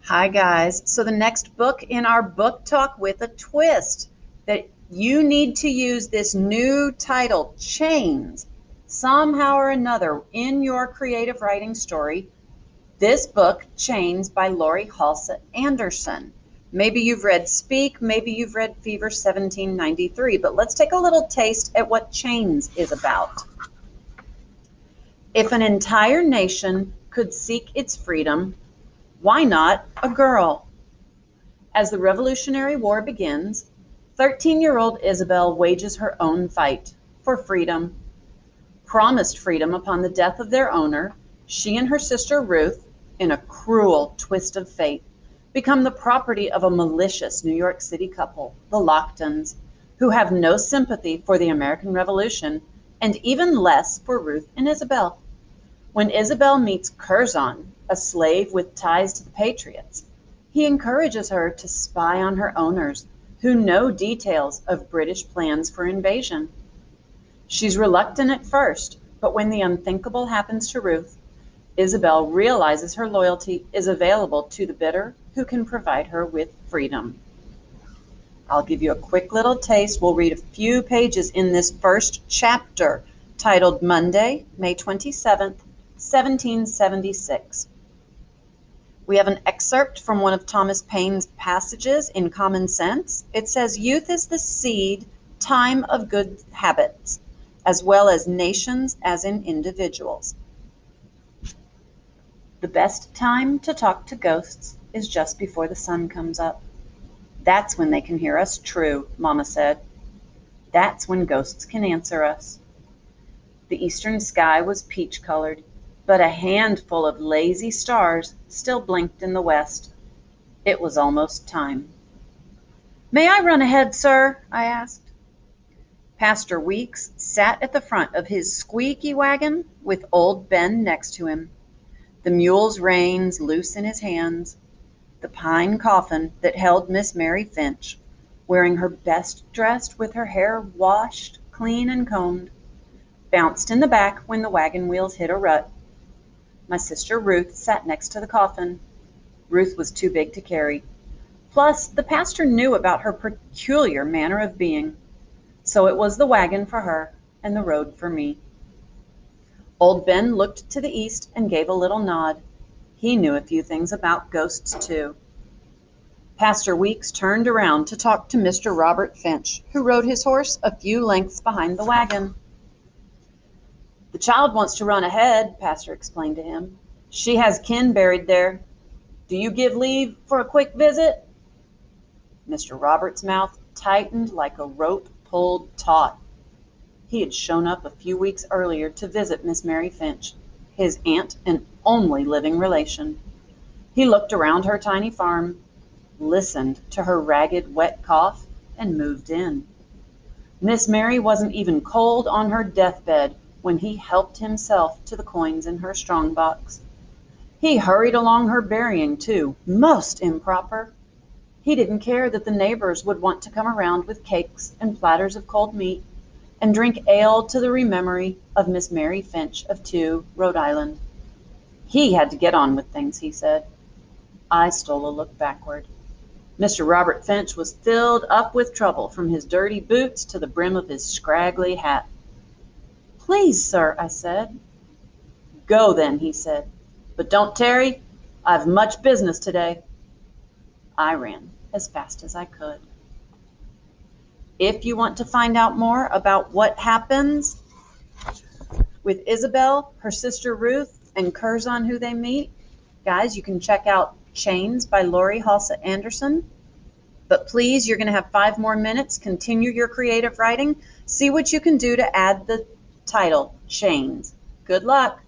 Hi, guys. So, the next book in our book talk with a twist that you need to use this new title, Chains, somehow or another in your creative writing story. This book, Chains by Laurie Halse Anderson. Maybe you've read Speak, maybe you've read Fever 1793, but let's take a little taste at what Chains is about. If an entire nation could seek its freedom, why not a girl? As the Revolutionary War begins, 13-year-old Isabel wages her own fight for freedom. Promised freedom upon the death of their owner, she and her sister Ruth, in a cruel twist of fate, become the property of a malicious New York City couple, the Locktons, who have no sympathy for the American Revolution and even less for Ruth and Isabel. When Isabel meets Curzon, a slave with ties to the Patriots, he encourages her to spy on her owners, who know details of British plans for invasion. She's reluctant at first, but when the unthinkable happens to Ruth, Isabel realizes her loyalty is available to the bidder who can provide her with freedom. I'll give you a quick little taste. We'll read a few pages in this first chapter, titled Monday, May 27th, 1776. We have an excerpt from one of Thomas Paine's passages in Common Sense. It says, "Youth is the seed, time of good habits, as well as nations as in individuals. The best time to talk to ghosts is just before the sun comes up. That's when they can hear us true," Mama said. "That's when ghosts can answer us." The eastern sky was peach-colored, but a handful of lazy stars still blinked in the west. It was almost time. "May I run ahead, sir?" I asked. Pastor Weeks sat at the front of his squeaky wagon with old Ben next to him, the mule's reins loose in his hands. The pine coffin that held Miss Mary Finch, wearing her best dress with her hair washed clean and combed, bounced in the back when the wagon wheels hit a rut. My sister Ruth sat next to the coffin. Ruth was too big to carry. Plus, the pastor knew about her peculiar manner of being. So it was the wagon for her and the road for me. Old Ben looked to the east and gave a little nod. He knew a few things about ghosts, too. Pastor Weeks turned around to talk to Mr. Robert Finch, who rode his horse a few lengths behind the wagon. "The child wants to run ahead," Pastor explained to him. "She has kin buried there. Do you give leave for a quick visit?" Mr. Robert's mouth tightened like a rope pulled taut. He had shown up a few weeks earlier to visit Miss Mary Finch, his aunt and only living relation. He looked around her tiny farm, listened to her ragged, wet cough, and moved in. Miss Mary wasn't even cold on her deathbed when he helped himself to the coins in her strongbox. He hurried along her burying, too, most improper. He didn't care that the neighbors would want to come around with cakes and platters of cold meat and drink ale to the rememory of Miss Mary Finch of 2, Rhode Island. He had to get on with things, he said. I stole a look backward. Mr. Robert Finch was filled up with trouble from his dirty boots to the brim of his scraggly hat. "Please, sir," I said. "Go then," he said. "But don't tarry. I've much business today." I ran as fast as I could. If you want to find out more about what happens with Isabel, her sister Ruth, and Curzon, who they meet, guys, you can check out Chains by Laurie Halse Anderson. But please, you're going to have 5 more minutes. Continue your creative writing. See what you can do to add the title, Chains. Good luck.